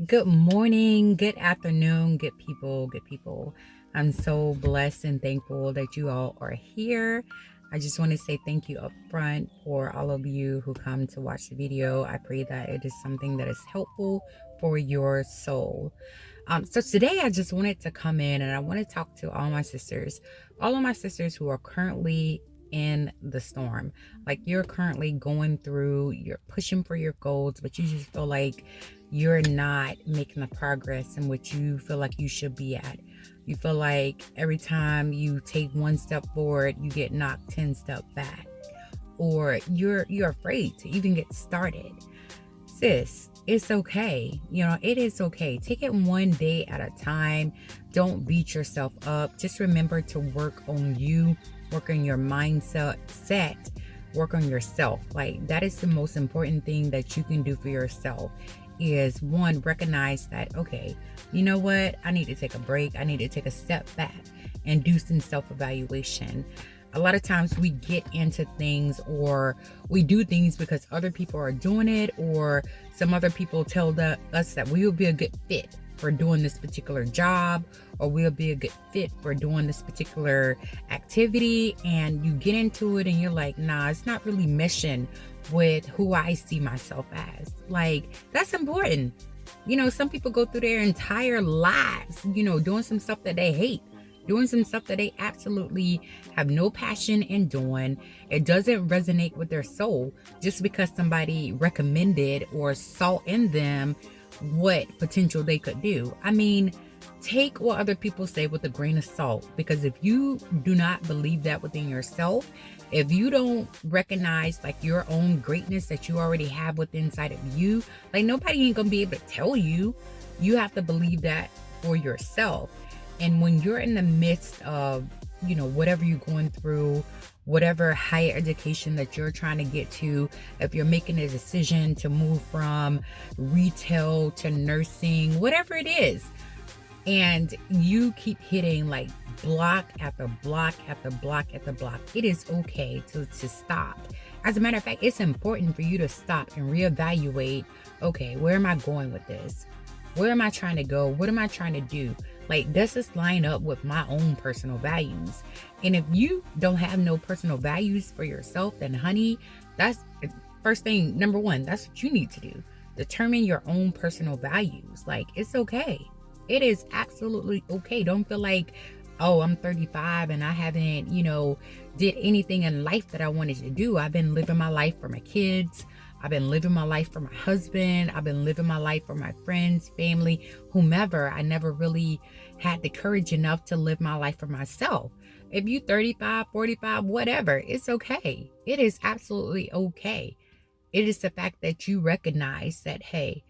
Good morning, good afternoon, good people, good people. I'm so blessed and thankful that you all are here. I just want to say thank you up front for all of you who come to watch the video. I pray that it is something that is helpful for your soul. So today I just wanted to come in and I want to talk to all of my sisters who are currently in the storm. Like you're currently going through, you're pushing for your goals, but you just feel like you're not making the progress in which you feel like you should be at. You feel like every time you take one step forward, you get knocked 10 steps back. Or you're afraid to even get started. Sis, it's okay. It is okay. Take it one day at a time. Don't beat yourself up. Just remember to work on you, work on your mindset, work on yourself. Like that is the most important thing that you can do for yourself is one, recognize that, okay, you know what? I need to take a break. I need to take a step back and do some self-evaluation. A lot of times we get into things or we do things because other people are doing it or some other people tell us that we will be a good fit for doing this particular job or we'll be a good fit for doing this particular activity, and you get into it and you're like, nah, it's not really meshing with who I see myself as. Like, that's important. Some people go through their entire lives, doing some stuff that they hate, doing some stuff that they absolutely have no passion in doing. It doesn't resonate with their soul just because somebody recommended or saw in them what potential they could do. I mean, take what other people say with a grain of salt, because if you do not believe that within yourself, if you don't recognize like your own greatness that you already have within inside of you, like nobody ain't gonna be able to tell you. You have to believe that for yourself. And when you're in the midst of, whatever you're going through, whatever higher education that you're trying to get to, if you're making a decision to move from retail to nursing, whatever it is, and you keep hitting like block after block after block after block, it is okay to stop. As a matter of fact, it's important for you to stop and reevaluate, okay, where am I going with this? Where am I trying to go? What am I trying to do? Like, does this line up with my own personal values? And if you don't have no personal values for yourself, then honey, that's first thing, number one, that's what you need to do. Determine your own personal values. Like, it's okay. It is absolutely okay. Don't feel like, oh, I'm 35 and I haven't, did anything in life that I wanted to do. I've been living my life for my kids. I've been living my life for my husband. I've been living my life for my friends, family, whomever. I never really had the courage enough to live my life for myself. If you 35, 45, whatever, it's okay. It is absolutely okay. It is the fact that you recognize that, hey,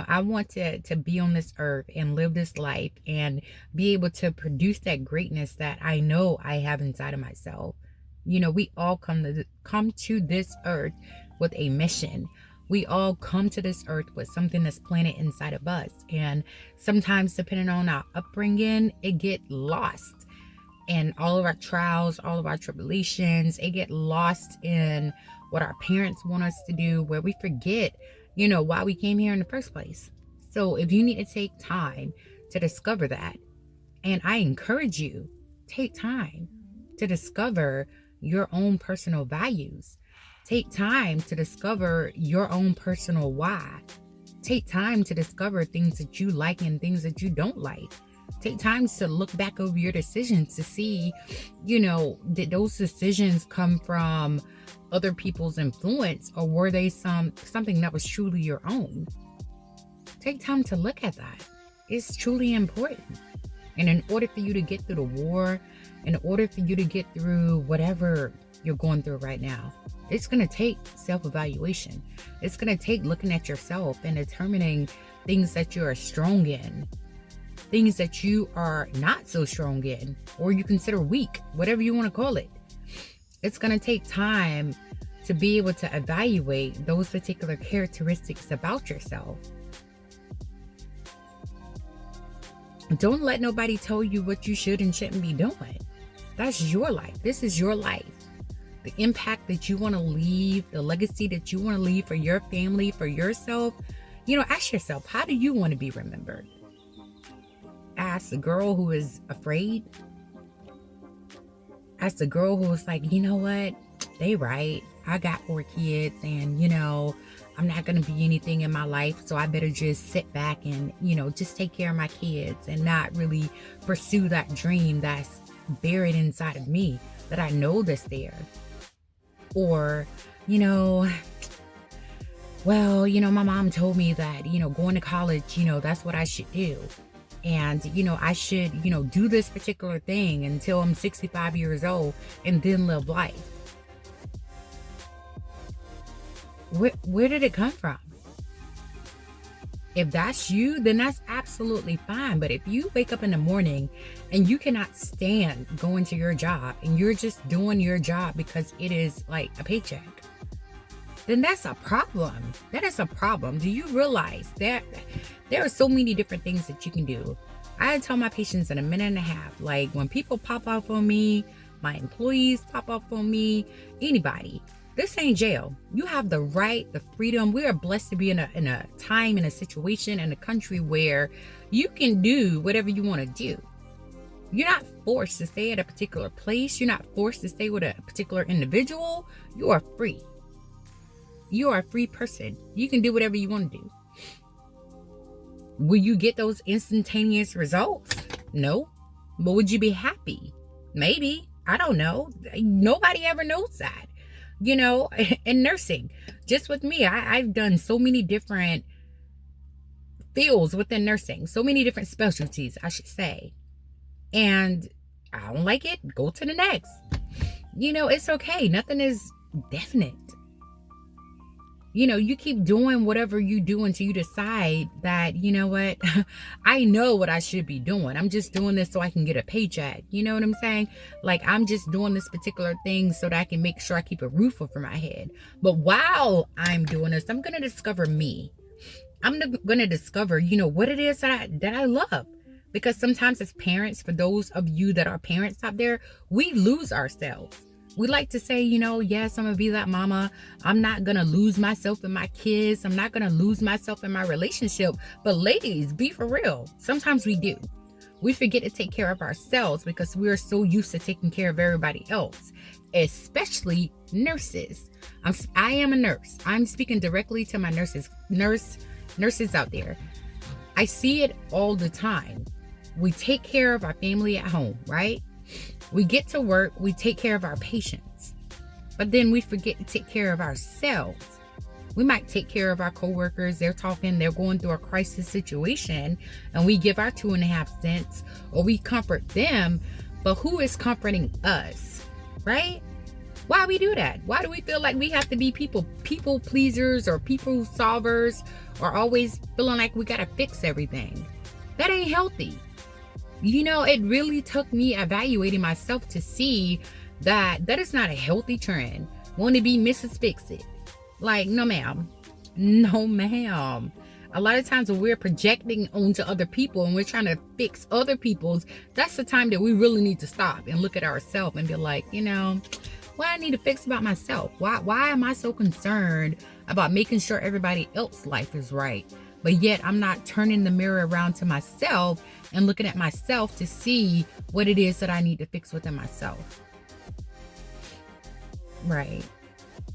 I want to be on this earth and live this life and be able to produce that greatness that I know I have inside of myself. We all come to this earth with a mission. We all come to this earth with something that's planted inside of us. And sometimes, depending on our upbringing, it get lost. And all of our trials, all of our tribulations, it get lost in what our parents want us to do, where we forget, why we came here in the first place. So if you need to take time to discover that, and I encourage you, take time to discover your own personal values. Take time to discover your own personal why. Take time to discover things that you like and things that you don't like. Take time to look back over your decisions to see, did those decisions come from other people's influence, or were they something that was truly your own? Take time to look at that. It's truly important. And in order for you to get through the war, in order for you to get through whatever you're going through right now, it's going to take self-evaluation. It's going to take looking at yourself and determining things that you are strong in, things that you are not so strong in, or you consider weak, whatever you want to call it. It's going to take time to be able to evaluate those particular characteristics about yourself. Don't let nobody tell you what you should and shouldn't be doing. That's your life. This is your life. The impact that you want to leave, the legacy that you want to leave for your family, for yourself, Ask yourself, how do you want to be remembered? As the girl who is afraid? As the girl who was like, you know what? They right. I got 4 kids and, I'm not going to be anything in my life. So I better just sit back and, just take care of my kids and not really pursue that dream that's buried inside of me that I know that's there. Or, my mom told me that, going to college, that's what I should do. And, I should, do this particular thing until I'm 65 years old and then live life. Where did it come from? If that's you, then that's absolutely fine. But if you wake up in the morning and you cannot stand going to your job and you're just doing your job because it is like a paycheck, then that's a problem. That is a problem. Do you realize that there are so many different things that you can do? I tell my patients in a minute and a half, like when people pop off on me, my employees pop off on me, anybody, this ain't jail. You have the right, the freedom. We are blessed to be in a time, in a situation, in a country where you can do whatever you want to do. You're not forced to stay at a particular place. You're not forced to stay with a particular individual. You are free. You are a free person. You can do whatever you want to do. Will you get those instantaneous results? No. But would you be happy? Maybe. I don't know. Nobody ever knows that. In nursing, just with me, I've done so many different fields within nursing, so many different specialties, I should say. And I don't like it, go to the next. It's okay. Nothing is definite. You keep doing whatever you do until you decide that, what, I know what I should be doing. I'm just doing this so I can get a paycheck. You know what I'm saying? Like, I'm just doing this particular thing so that I can make sure I keep a roof over my head. But while I'm doing this, I'm going to discover me. I'm going to discover, what it is that I love. Because sometimes as parents, for those of you that are parents out there, we lose ourselves. We like to say, yes, I'm going to be that mama. I'm not going to lose myself in my kids. I'm not going to lose myself in my relationship. But ladies, be for real. Sometimes we do. We forget to take care of ourselves because we're so used to taking care of everybody else, especially nurses. I am a nurse. I'm speaking directly to my nurses out there. I see it all the time. We take care of our family at home, right? We get to work, we take care of our patients, but then we forget to take care of ourselves. We might take care of our coworkers. They're going through a crisis situation, and we give our 2.5 cents, or we comfort them. But who is comforting us, right? Why we do that? Why do we feel like we have to be people pleasers or people solvers, or always feeling like we gotta fix everything? That ain't healthy. It really took me evaluating myself to see that is not a healthy trend. Want to be Mrs. Fix-It. Like, no ma'am. No ma'am. A lot of times when we're projecting onto other people and we're trying to fix other people's, that's the time that we really need to stop and look at ourselves and be like, what I need to fix about myself? Why am I so concerned about making sure everybody else's life is right? But yet I'm not turning the mirror around to myself and looking at myself to see what it is that I need to fix within myself. Right.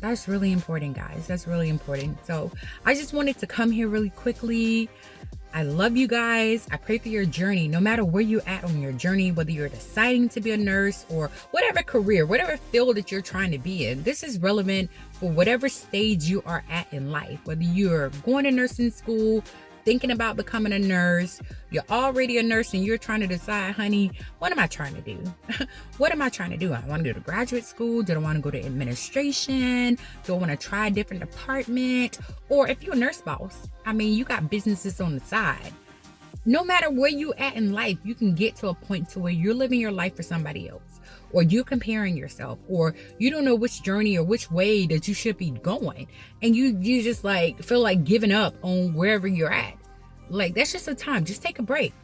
That's really important, guys. That's really important. So I just wanted to come here really quickly. I love you guys. I pray for your journey, no matter where you're at on your journey, whether you're deciding to be a nurse or whatever career, whatever field that you're trying to be in. This is relevant for whatever stage you are at in life, whether you're going to nursing school, thinking about becoming a nurse, you're already a nurse and you're trying to decide, honey, what am I trying to do? What am I trying to do? I want to go to graduate school. Do I want to go to administration? Do I want to try a different department? Or if you're a nurse boss, you got businesses on the side. No matter where you at in life, you can get to a point to where you're living your life for somebody else, or you're comparing yourself, or you don't know which journey or which way that you should be going. And you just feel like giving up on wherever you're at. That's just a time. Just take a break.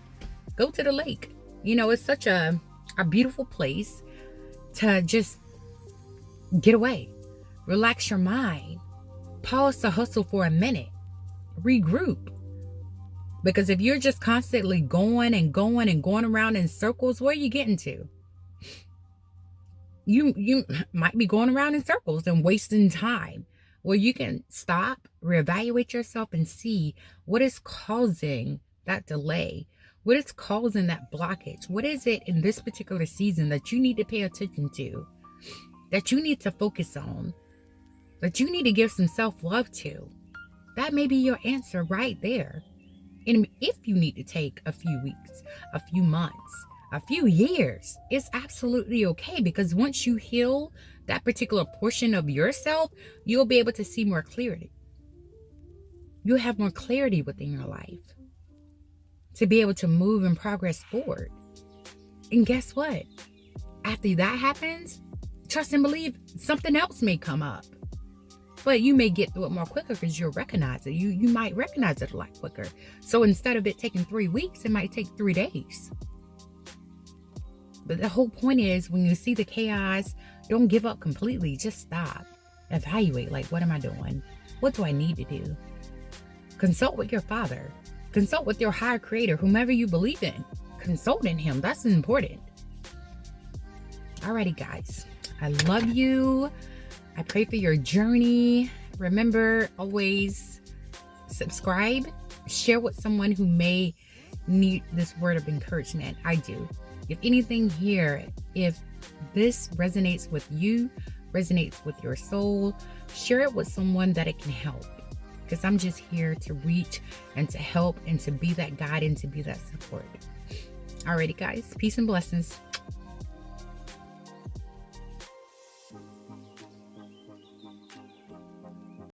Go to the lake. It's such a beautiful place to just get away. Relax your mind. Pause the hustle for a minute. regroup. Because if you're just constantly going and going and going around in circles, where are you getting to? You might be going around in circles and wasting time. Where you can stop, reevaluate yourself, and see what is causing that delay. What is causing that blockage? What is it in this particular season that you need to pay attention to? That you need to focus on? That you need to give some self-love to? That may be your answer right there. And if you need to take a few weeks, a few months, a few years, it's absolutely okay, because once you heal that particular portion of yourself, you'll be able to see more clarity. You'll have more clarity within your life to be able to move and progress forward. And guess what? After that happens, trust and believe something else may come up. But you may get through it more quicker because you'll recognize it. You might recognize it a lot quicker. So instead of it taking 3 weeks, it might take 3 days. But the whole point is, when you see the chaos, don't give up completely. Just stop. Evaluate, like, what am I doing? What do I need to do? Consult with your Father. Consult with your higher creator, whomever you believe in. Consult in him. That's important. Alrighty, guys. I love you. I pray for your journey. Remember, always subscribe. Share with someone who may need this word of encouragement. I do. If anything here, if this resonates with you, resonates with your soul, share it with someone that it can help. Because I'm just here to reach and to help and to be that guide and to be that support. Alrighty, guys. Peace and blessings.